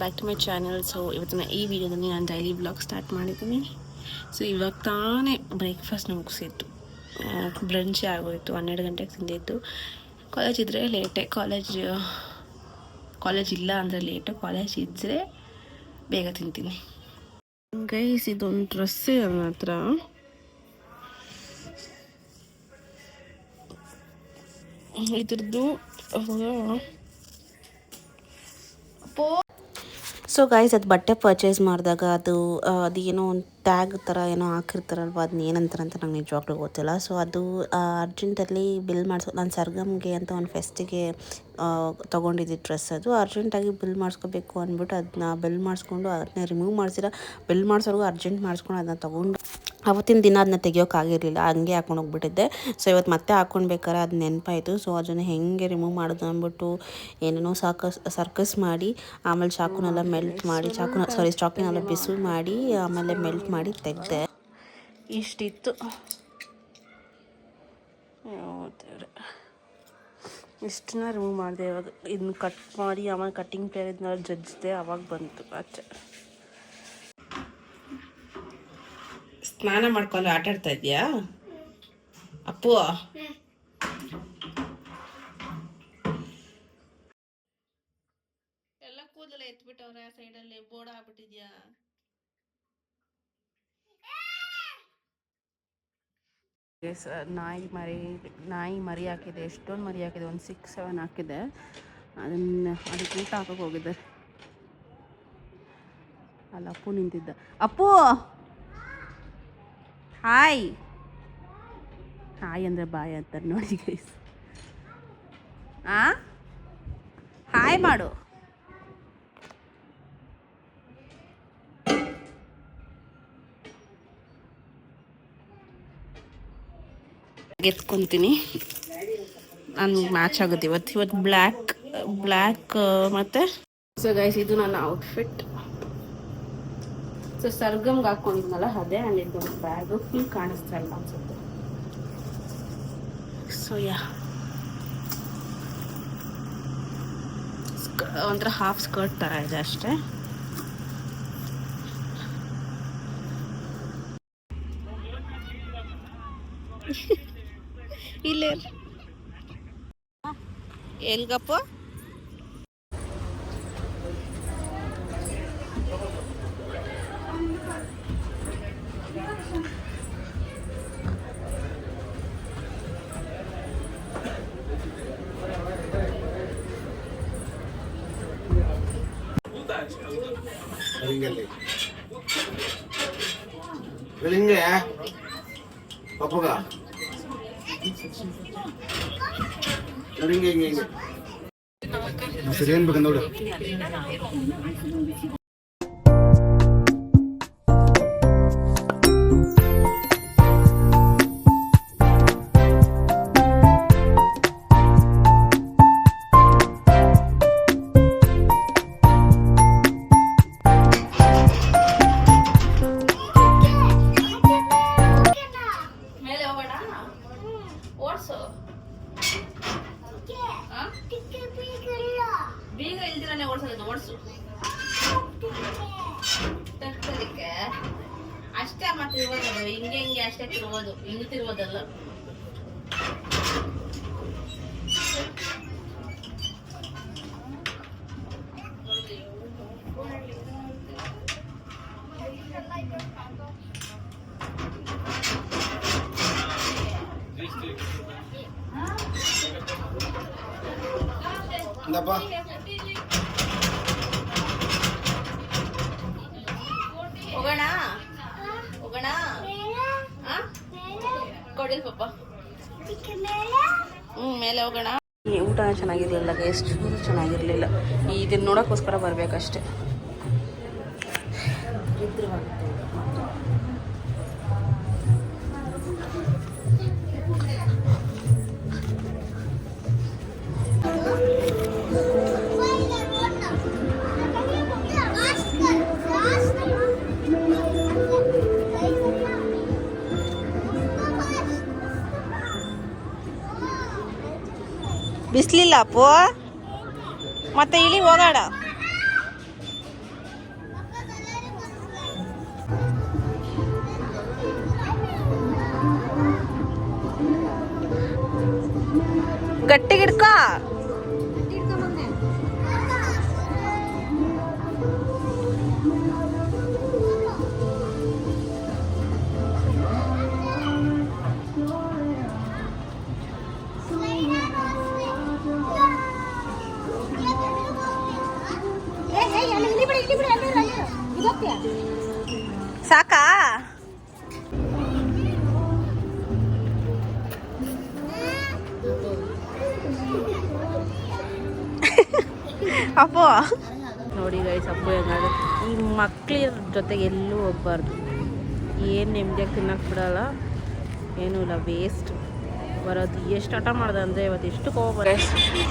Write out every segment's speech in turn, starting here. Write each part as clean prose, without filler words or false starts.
Back to my channel. So ಇವತ್ತಿನ ಈ ವಿಡಿಯೋದಲ್ಲಿ ನಾನು ಡೈಲಿ ವ್ಲಾಗ್ ಸ್ಟಾರ್ಟ್ ಮಾಡಿದ್ದೀನಿ. ಸೊ ಇವಾಗ ತಾನೇ ಬ್ರೇಕ್ಫಾಸ್ಟ್ ಮುಗಿಸಿತ್ತು, ಬ್ರಂಚ್ ಆಗೋಯಿತು, 12 ಗಂಟೆಗೆ ತಿಂದಿದ್ದು. ಕಾಲೇಜ್ ಇದ್ದರೆ ಲೇಟೆ, ಕಾಲೇಜ್ ಇಲ್ಲ ಅಂದರೆ ಲೇಟು, ಕಾಲೇಜ್ ಇದ್ದರೆ ಬೇಗ ತಿಂತೀನಿ. ಗೈಸ್, ಇದೊಂದು ಡ್ರೆಸ್ ನನ್ನ ಹತ್ರ. ಇದ್ರದ್ದು ಸೊ ಗೈಸ್, ಅದು ಬಟ್ಟೆ ಪರ್ಚೇಸ್ ಮಾಡಿದಾಗ ಅದು ಏನೋ ಒಂದು ಟ್ಯಾಗ್ ಥರ ಏನೋ ಹಾಕಿರ್ತಾರಲ್ವ, ಅದನ್ನ ಏನಂತಾರೆ ಅಂತ ನಂಗೆ ನಿಜವಾಗ್ಲೂ ಗೊತ್ತಿಲ್ಲ. ಸೊ ಅದು ಅರ್ಜೆಂಟಲ್ಲಿ ಬಿಲ್ ನಾನು ಸರ್ಗಮ್ಗೆ ಅಂತ ಒಂದು ಫೆಸ್ಟಿಗೆ ತೊಗೊಂಡಿದ್ದೆ ಡ್ರೆಸ್. ಅದು ಅರ್ಜೆಂಟಾಗಿ ಬಿಲ್ ಮಾಡಿಸ್ಕೋಬೇಕು ಅಂದ್ಬಿಟ್ಟು ಅದನ್ನ ಬಿಲ್ ಮಾಡಿಸ್ಕೊಂಡು ಅದನ್ನ ರಿಮೂವ್ ಮಾಡಿಸಿರ ಬಿಲ್ ಮಾಡಿಸೋರ್ಗು ಅರ್ಜೆಂಟ್ ಮಾಡಿಸ್ಕೊಂಡು ಅದನ್ನ ತೊಗೊಂಡು ಅವತ್ತಿನ ದಿನ ಅದನ್ನ ತೆಗಿಯೋಕ್ಕಾಗಿರಲಿಲ್ಲ, ಹಂಗೆ ಹಾಕೊಂಡು ಹೋಗ್ಬಿಟ್ಟಿದ್ದೆ. ಸೊ ಇವತ್ತು ಮತ್ತೆ ಹಾಕ್ಕೊಳ್ಬೇಕಾರೆ ಅದು ನೆನಪಾಯಿತು. ಸೊ ಅದನ್ನು ಹೆಂಗೆ ರಿಮೂವ್ ಮಾಡೋದು ಅಂದ್ಬಿಟ್ಟು ಏನೇನೋ ಸರ್ಕಸ್ ಮಾಡಿ, ಆಮೇಲೆ ಚಾಕುನೆಲ್ಲ ಮೆಲ್ಟ್ ಮಾಡಿ, ಚಾಕಿನೆಲ್ಲ ಬಿಸಿ ಮಾಡಿ, ಆಮೇಲೆ ಮೆಲ್ಟ್ ಮಾಡಿ ತೆಗೆದೆ. ಇಷ್ಟಿತ್ತು, ಇಷ್ಟನ್ನ ರಿಮೂವ್ ಮಾಡಿದೆ. ಇವಾಗ ಇದನ್ನ ಕಟ್ ಮಾಡಿ ಆಮೇಲೆ ಕಟ್ಟಿಂಗ್ ಪ್ಲೇರ್ ಇದನ್ನ ಜಜ್ಜಿದೆ, ಅವಾಗ ಬಂತು ಆಚೆ. ಸ್ನಾನ ಮಾಡ್ಕೊಂಡು ಆಟ ಆಡ್ತಾ ಇದೆಯಾ ಅಪ್ಪು? ಎಲ್ಲ ಕೂದಲೆಲ್ಲ ಎತ್ಬಿಟ್ಟವ್ರೆ, ಸೈಡಲ್ಲಿ ಬೋರ್ಡ್ ಆಗ್ಬಿಟ್ಟಿದ್ಯಾ? ನಾಯಿ ಮರಿ ಹಾಕಿದೆ, ಎಷ್ಟೊಂದು ಮರಿ ಹಾಕಿದೆ, ಒಂದು 6-7 ಹಾಕಿದೆ. ಅದಕ್ಕೆ ಊಟ ಹಾಕೋಕೆ ಹೋಗಿದ್ದೆ. ಅಲ್ಲಿ ಅಪ್ಪು ನಿಂತಿದ್ದ. ಅಪ್ಪು ಹಾಯ್ ಅಂದರೆ ಬಾಯ್ ಅಂತಾರೆ ನೋಡಿ ಗೈಸ್. ಹಾಯ್ ಮಾಡು. ಎತ್ಕೊತೀನಿ, ನಾನು ಮ್ಯಾಚ್ ಆಗುತ್ತೆ ಇವತ್ತು ಬ್ಲ್ಯಾಕ್ ಮತ್ತು ಸೊ ಗೈಸ್, ಇದು ನನ್ನ ಔಟ್ಫಿಟ್. ಸೊ ಸರ್ಗಮ್ಗೆ ಹಾಕ್ಕೊಂಡಿದ್ನಲ್ಲ ಅದೇ, ಆ್ಯಂಡ್ ಇದು ಬ್ಯಾಗು ಫುಲ್ ಕಾಣಿಸ್ತಾ ಇಲ್ಲ ಅನ್ಸುತ್ತೆ. ಸೊ ಒಂಥರ ಹಾಫ್ ಸ್ಕರ್ಟ್ ಥರ ಇದೆ ಅಷ್ಟೇ. ಇಲ್ಲೇ ಎಲ್ಗಪ್ಪ? ಏನ್ ಬೇಕು ನೋಡು. ಬೀಗ ಇಲ್ದಿರಾನೆ ಓಡಿಸು ತಟ್ಟಲಿಕ್ಕೆ ಅಷ್ಟೇ. ಮತ್ತೆ ತಿರುಗೋದು ಹಿಂಗೆ ಅಷ್ಟೇ ತಿರುಗೋದು, ಹಿಂಗೆ ತಿರುಗೋದಲ್ಲ. ಹೋಗೋಣ ಕೊಡಿ ಪಾಪ. ಮೇಲೆ ಹೋಗೋಣ. ಊಟ ಚೆನ್ನಾಗಿರ್ಲಿಲ್ಲ, ಎಷ್ಟು ಚೆನ್ನಾಗಿರ್ಲಿಲ್ಲ. ಇದನ್ನ ನೋಡೋಕ್ಕೋಸ್ಕರ ಬರ್ಬೇಕಷ್ಟೆ. ಬಿಸ್ಲಿಲ್ಲ ಅಪ್ಪು, ಮತ್ತೆ ಇಳಿ ಹೋಗೋಣ. ಇಡ್ಕೋ. ಸಾಕಾ? ಅಪ್ಪು ನೋಡಿ ಗೈಸ್, ಅಪ್ಪು ಹೆಂಗಾಗುತ್ತೆ. ಈ ಮಕ್ಳ ಜೊತೆಗೆ ಎಲ್ಲೂ ಹೋಗ್ಬಾರ್ದು. ಏನು ನೆಮ್ಮದಿಯಾಗಿ ತಿನ್ನಕ್ಕೆ ಬಿಡಲ್ಲ, ಏನೂ ಇಲ್ಲ, ವೇಸ್ಟ್ ಬರೋದು. ಎಷ್ಟು ಹಠ ಮಾಡ್ದೆ ಅಂದರೆ ಇವತ್ತು ಎಷ್ಟು ಕೋಪ.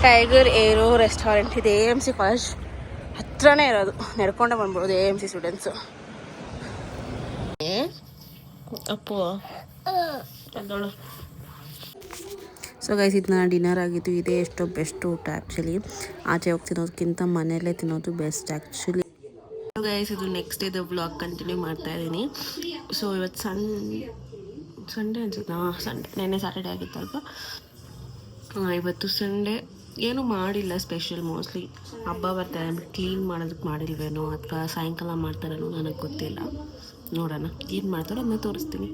ಟೈಗರ್ ಏರೋ ರೆಸ್ಟೋರೆಂಟ್ ಇದೆ, AMC ಕಾಲೇಜ್ ಹತ್ರನೇ ಇರೋದು, ನಡ್ಕೊಂಡೆ ಬಂದ್ಬಿಡೋದು AMC ಸ್ಟೂಡೆಂಟ್ಸು. ಅಪ್ಪು ಅದೋಳು. ಸೊ ಗೈಸ್, ಇದು ನನ್ನ ಡಿನ್ನರ್ ಆಗಿತ್ತು. ಇದೇ ಎಷ್ಟೋ ಬೆಸ್ಟ್ ಊಟ ಆ್ಯಕ್ಚುಲಿ. ಆಚೆ ಹೋಗಿ ತಿನ್ನೋದಕ್ಕಿಂತ ಮನೆಯಲ್ಲೇ ತಿನ್ನೋದು ಬೆಸ್ಟ್ ಆ್ಯಕ್ಚುಲಿ. ಗೈಸ್, ಇದು ನೆಕ್ಸ್ಟ್ ಡೇದು ವ್ಲಾಗ್ ಕಂಟಿನ್ಯೂ ಮಾಡ್ತಾ ಇದ್ದೀನಿ. ಸೊ ಇವತ್ತು ಸಂಡೇ ಅನ್ಸುತ್ತಾ? ಸಂಡೇ, ನೆನ್ನೆ ಸ್ಯಾಟರ್ಡೇ ಆಗಿತ್ತಲ್ವ. ಇವತ್ತು ಸಂಡೇ ಏನೂ ಮಾಡಿಲ್ಲ ಸ್ಪೆಷಲ್. ಮೋಸ್ಟ್ಲಿ ಹಬ್ಬ ಬರ್ತಾರೆ ಅಂದ್ಬಿಟ್ಟು ಕ್ಲೀನ್ ಮಾಡೋದಕ್ಕೆ ಮಾಡಿಲ್ವೇನೋ ಅಥವಾ ಸಾಯಂಕಾಲ ಮಾಡ್ತಾರೇನೋ, ನನಗೆ ಗೊತ್ತಿಲ್ಲ. ನೋಡೋಣ ಏನು ಮಾಡ್ತಾರೋ ಅದನ್ನ ತೋರಿಸ್ತೀನಿ.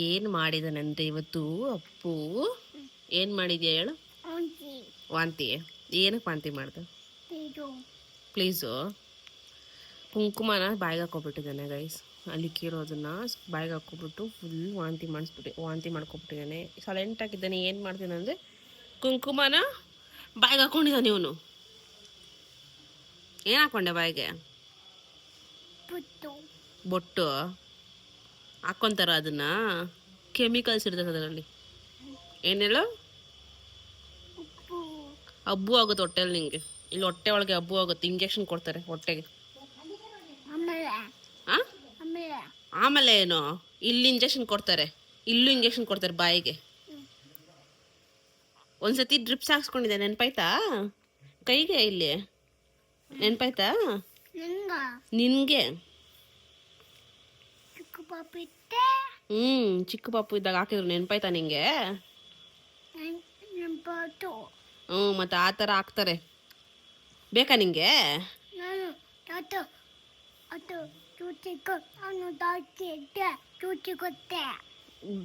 ಏನು ಮಾಡಿದಾನಂತೆ ಇವತ್ತು ಅಪ್ಪು? ಏನು ಮಾಡಿದ್ಯಾ ಹೇಳು? ವಾಂತಿ. ಏನಕ್ಕೆ ವಾಂತಿ ಮಾಡ್ದೆ? ಪ್ಲೀಸು. ಕುಂಕುಮನ ಬಾಯಿಗೆ ಹಾಕೊಬಿಟ್ಟಿದ್ದಾನೆ ಗೈಸ್. ಅಲ್ಲಿಕ್ಕಿರೋದನ್ನ ಬಾಯಿಗೆ ಹಾಕ್ಕೊಬಿಟ್ಟು ಫುಲ್ ವಾಂತಿ ಮಾಡ್ಕೊಬಿಟ್ಟಿದ್ದಾನೆ. ಸೈಲೆಂಟ್ ಆಗಿದ್ದಾನೆ. ಏನು ಮಾಡ್ತೀನಿ ಅಂದರೆ ಕುಂಕುಮನ ಬಾಯಿಗೆ ಹಾಕ್ಕೊಂಡಿದ್ದಾನೆ ಇವನು. ಏನು ಹಾಕ್ಕೊಂಡೆ ಬಾಯಿಗೆ? ಬೊಟ್ಟು ಹಾಕ್ಕೊಂತಾರ ಅದನ್ನ? ಕೆಮಿಕಲ್ಸ್ ಇರ್ತದೆ ಅದರಲ್ಲಿ. ಏನು ಹೇಳು? ಹಬ್ಬು ಆಗುತ್ತೆ ಹೊಟ್ಟೆಲಿ ನಿಂಗೆ. ಇಲ್ಲಿ ಹೊಟ್ಟೆ ಒಳಗೆ ಹಬ್ಬು ಆಗುತ್ತೆ. ಇಂಜೆಕ್ಷನ್ ಕೊಡ್ತಾರೆ ಹೊಟ್ಟೆಗೆ. ಆಮೇಲೆ ಏನು? ಇಲ್ಲಿ ಇಂಜೆಕ್ಷನ್ ಕೊಡ್ತಾರೆ, ಇಲ್ಲೂ ಇಂಜೆಕ್ಷನ್ ಕೊಡ್ತಾರೆ ಬಾಯಿಗೆ. ಒಂದ್ಸತಿ ಡ್ರಿಪ್ಸ್ ಹಾಕ್ಸ್ಕೊಂಡಿದ್ದೆ, ನೆನ್ಪಾಯ್ತಾ? ಕೈಗೆ ಇಲ್ಲಿ ನೆನ್ಪಾಯ್ತಾ ನಿನ್ಗೆ? ಚಿಕ್ಕ ಪಾಪು ಇದ್ದಾಗ ಹಾಕಿದ್ರು, ನೆನ್ಪಾಯ್ತಾ ನಿಂಗೆ? ಮತ್ತೆ ಆ ಥರ ಹಾಕ್ತಾರೆ. ಬೇಕಾ ನಿಂಗೆ?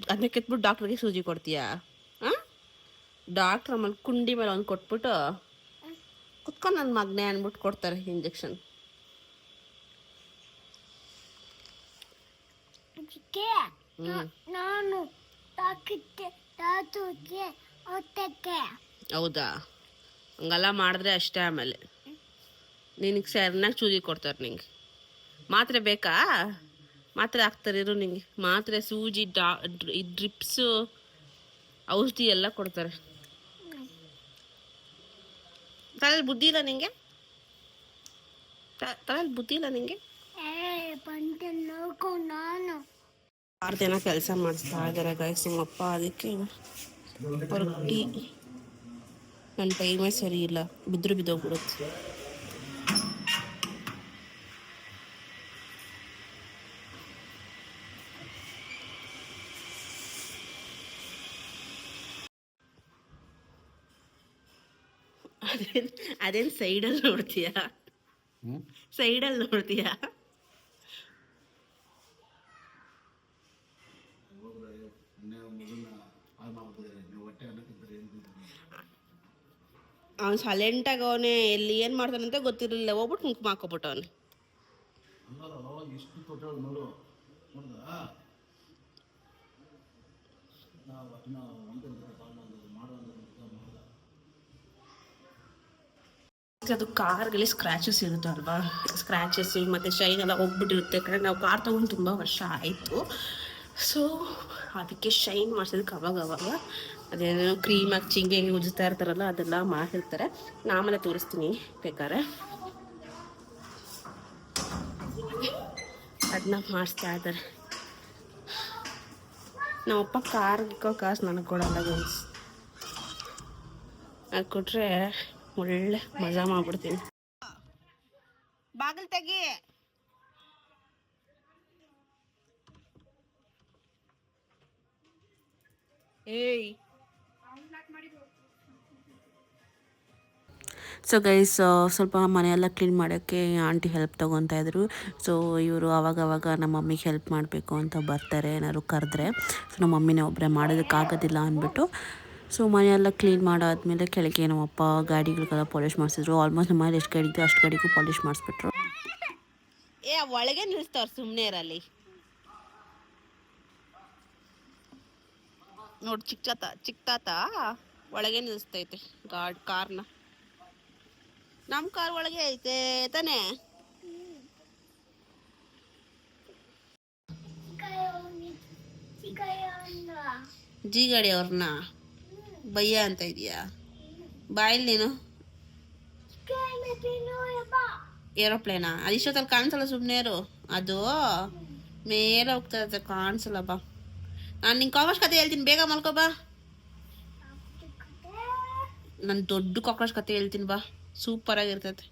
ಅದನ್ನ ಕೆತ್ಬಿಟ್ಟು ಡಾಕ್ಟ್ರಿಗೆ ಸೂಜಿ ಕೊಡ್ತೀಯಾ? ಡಾಕ್ಟ್ರ್ ಆಮೇಲೆ ಕುಂಡಿ ಮೇಲೆ ಒಂದು ಕೊಟ್ಬಿಟ್ಟು ಕುತ್ಕೊಂಡು ನನ್ನ ಮಗನೇ ಅಂದ್ಬಿಟ್ಟು ಕೊಡ್ತಾರೆ ಇಂಜೆಕ್ಷನ್. ಹೌದಾ? ಹಂಗೆಲ್ಲ ಮಾಡಿದ್ರೆ ಅಷ್ಟೇ. ಆಮೇಲೆ ನಿನಗೆ ಸರಿನಾಗಿ ಸೂಜಿ ಕೊಡ್ತಾರೆ. ನಿಂಗೆ ಮಾತ್ರೆ ಬೇಕಾ? ಮಾತ್ರೆ ಹಾಕ್ತಾರೆ ಇರು ನಿಂಗೆ. ಮಾತ್ರೆ, ಸೂಜಿ, ಡ್ರಿಪ್ಸು, ಔಷಧಿ ಎಲ್ಲ ಕೊಡ್ತಾರೆ. ತಲೆಯಲ್ಲಿ ಬುದ್ಧಿ ಇಲ್ಲ ನಿಂಗೆ? ತಲೆಯಲ್ಲಿ ಬುದ್ಧಿ ಇಲ್ಲ ನಿಂಗೆ? 6 ದಿನ ಕೆಲಸ ಮಾಡಿಸ್ತಾ ಇದ್ದಾರೆ ಗೈಸ್ ನಿಮ್ಮಪ್ಪ. ಅದಕ್ಕೆ ಹೊರಟಿ ನನ್ನ ಟೈಮೇ ಸರಿ ಇಲ್ಲ, ಬಿದ್ದೋಗ್ಬಿಡುತ್ತೆ. ಅದೇನು ಸೈಡಲ್ಲಿ ನೋಡ್ತೀಯಾ? ಸೈಡಲ್ಲಿ ನೋಡ್ತೀಯಾ? ಅವ್ನು ಸೈಲೆಂಟಾಗಿ ಅವನೇ. ಎಲ್ಲಿ ಏನು ಮಾಡ್ತಾನಂತ ಗೊತ್ತಿರಲಿಲ್ಲ, ಹೋಗ್ಬಿಟ್ಟು ಕುಂಕುಮ ಹಾಕೋಬಿಟ್ಟವನು. ಅದು ಕಾರ್ಗಳಿಗೆ ಸ್ಕ್ರ್ಯಾಚಸ್ ಇರುತ್ತೆ ಅಲ್ವಾ, ಸ್ಕ್ರ್ಯಾಚಸ್ ಮತ್ತು ಶೈನ್ ಎಲ್ಲ ಹೋಗ್ಬಿಟ್ಟಿರುತ್ತೆ. ಯಾಕಂದರೆ ನಾವು ಕಾರ್ ತೊಗೊಂಡು ತುಂಬ ವರ್ಷ ಆಯಿತು. ಸೊ ಅದಕ್ಕೆ ಶೈನ್ ಮಾಡಿಸೋದಕ್ಕೆ ಅವಾಗ ಅದೇನೋ ಕ್ರೀಮ್ ಹಾಕಿ ಚಿಂಗೆ ಉಜ್ತಾ ಇರ್ತಾರಲ್ಲ, ಅದೆಲ್ಲ ಮಾಡಿರ್ತಾರೆ. ಆಮೇಲೆ ತೋರಿಸ್ತೀನಿ ಬೇಕಾದ್ರೆ. ಅದನ್ನ ಮಾಡಿಸ್ತಾ ಇದ್ದಾರೆ. ನಮ್ಮಪ್ಪ ಕಾರ್ಗಿಕ್ಕೋ ಕಾಸು ನನಗೆ ಕೊಡಲ್ಲ ಗೈಸ್. ಅದು ಕೊಟ್ಟರೆ ಒಳ್ಳೆ ಮಜಾ ಮಾಡ್ಬಿಡ್ತೀನಿ. ಬಾಗಿಲು ತೆಗಿ. ಏಯ್ ಸೊ ಗೈಸ್ ಸ್ವಲ್ಪ ಮನೆಯೆಲ್ಲ ಕ್ಲೀನ್ ಮಾಡೋಕ್ಕೆ ಆಂಟಿ ಹೆಲ್ಪ್ ತೊಗೊತಾ ಇದ್ರು. ಸೊ ಇವರು ಅವಾಗವಾಗ ನಮ್ಮ ಮಮ್ಮಿಗೆ ಹೆಲ್ಪ್ ಮಾಡಬೇಕು ಅಂತ ಬರ್ತಾರೆ ಏನಾದ್ರು ಕರೆದ್ರೆ. ಸೊ ನಮ್ಮ ಮಮ್ಮಿನೇ ಒಬ್ಬರೇ ಮಾಡೋದಕ್ಕಾಗೋದಿಲ್ಲ ಅಂದ್ಬಿಟ್ಟು ಸೊ ಮನೆಯೆಲ್ಲ ಕ್ಲೀನ್ ಮಾಡಾದ್ಮೇಲೆ ಕೆಳಗೆ ನಮ್ಮಪ್ಪ ಗಾಡಿಗಳಿಗೆಲ್ಲ ಪಾಲಿಷ್ ಮಾಡಿಸಿದ್ರು. ಆಲ್ಮೋಸ್ಟ್ ನಮ್ಮ ಮನೇಲಿ ಎಷ್ಟು ಗಾಡಿ ಇತ್ತು ಅಷ್ಟು ಗಾಡಿಗೂ ಪಾಲಿಷ್ ಮಾಡಿಸ್ಬಿಟ್ರು. ಒಳಗೆ ನಿಲ್ಲಿಸ್ತವ್ರು, ಸುಮ್ಮನೆ ಇರಲಿ ನೋಡಿ. ಚಿಕ್ಕ ತಾತ ಒಳಗೆ ನಿಲ್ಲಿಸ್ತೈತೆ ಕಾರ್ನ. ನಮ್ಮ ಕಾರ್ ಒಳಗೆ ಐತೆ ತಾನೇ. ಜಿ ಗಾಡಿ ಅವ್ರನ್ನ ಬಯ್ಯ ಅಂತ ಇದೀಯಾ? ಬಾಯಲ್ಲಿ ನೀನು ಏರೋಪ್ಲೇನಾ? ಅದು ಇಷ್ಟೊತ್ತಲ್ಲಿ ಕಾಣಿಸಲ್ಲ, ಸುಮ್ಮನೆ ಇರು. ಅದು ಮೇಲೆ ಹೋಗ್ತಾ ಇರುತ್ತೆ, ಕಾಣಿಸಲ್ಲ. ಬಾ, ನಾನು ನಿಂಗೆ ಕಾಕ್ರೋಚ್ ಕತೆ ಹೇಳ್ತೀನಿ, ಬೇಗ ಮಲ್ಕೋ ಬಾ. ನಾನು ದೊಡ್ಡ ಕಾಕ್ರೋಚ್ ಕತೆ ಹೇಳ್ತೀನಿ, ಬಾ, ಸೂಪರ್ ಆಗಿರ್ತೈತೆ.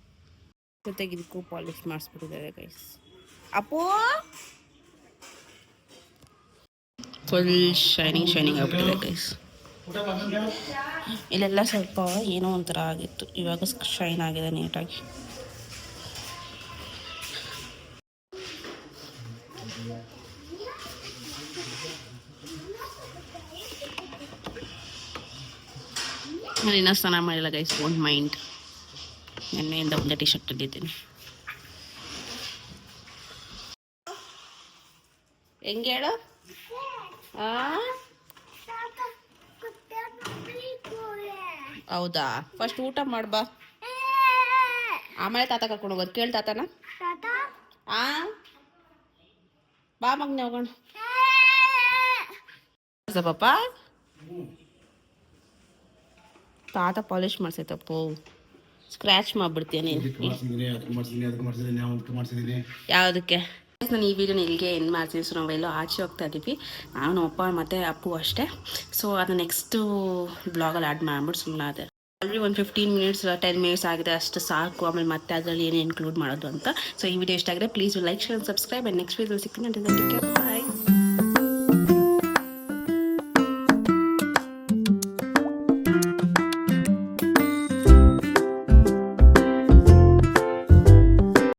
ಜೊತೆಗೆ ಇದಕ್ಕೂ ಪಾಲಿಶ್ ಮಾಡಿಸ್ಬಿಟ್ಟಿದ್ದಾರೆ ಗೈಸ್. ಅಪ್ಪು ಫುಲ್ ಶೈನಿಂಗ್ ಆಗ್ಬಿಟ್ಟಿದೆ ಗೈಸ್. ಇಲ್ಲೆಲ್ಲ ಸ್ವಲ್ಪ ಏನೋ ಒಂಥರ ಆಗಿತ್ತು, ಇವಾಗ ಶೈನ್ ಆಗಿದೆ ನೀಟಾಗಿ. ನಾನು ಇನ್ನೂ ಸ್ನಾನ ಮಾಡಿಲ್ಲ ಗೈಸ್, ಡೋಂಟ್ ಮೈಂಡ್. ನೆನ್ನೆಯಿಂದ ಒಂದೇ ಟಿ ಶರ್ಟ್ ಇದ್ದೀನಿ. ಹೆಂಗೆ ಹೇಳು? ಹೌದಾ? ಫಸ್ಟ್ ಊಟ ಮಾಡ್ಬಾ, ಆಮೇಲೆ ತಾತ ಕರ್ಕೊಂಡು ಹೋಗೋದು. ಕೇಳಿ ತಾತನ. ಬಾ ಮಗ್ನೆ ಹೋಗೋಣ. ಪಾಪ ತಾತ ಪಾಲಿಶ್ ಮಾಡ್ಸೈತಪ್ಪು, ಸ್ಕ್ರ್ಯಾಚ್ ಮಾಡ್ಬಿಡ್ತೀಯ ನೀನು. ಯಾವುದಕ್ಕೆ? ನಾನು ಈ ವಿಡಿಯೋನ ಇಲ್ಲಿಗೆ ಎಂಡ್ ಮಾಡ್ತೀನಿ. ಸೊ ನಾವೆಲ್ಲೋ ಆಚೆ ಹೋಗ್ತಾ ಇದ್ದೀವಿ, ನಾನು ಅಪ್ಪ ಮತ್ತು ಅಪ್ಪು ಅಷ್ಟೇ. ಸೊ ಅದು ನೆಕ್ಸ್ಟು ಬ್ಲಾಗಲ್ಲಿ ಆ್ಯಡ್ ಮಾಡ್ಬಿಟ್ಟು ಸುಮ್ಮನೆ ಅದೇ ಆಲ್ರೆಡಿ ಒಂದು 15 ಮಿನಿಟ್ಸ್ 10 ಮಿನಿಟ್ಸ್ ಆಗಿದೆ, ಅಷ್ಟು ಸಾಕು. ಆಮೇಲೆ ಮತ್ತೆ ಅದರಲ್ಲಿ ಏನು ಇನ್ಕ್ಲೂಡ್ ಮಾಡೋದು ಅಂತ. ಸೊ ಈ ವಿಡಿಯೋ ಇಷ್ಟ ಆಗಿದೆ, please like, share, subscribe. And next video ಸಿಗ್ತೀನಿ. ಬಾಯ್.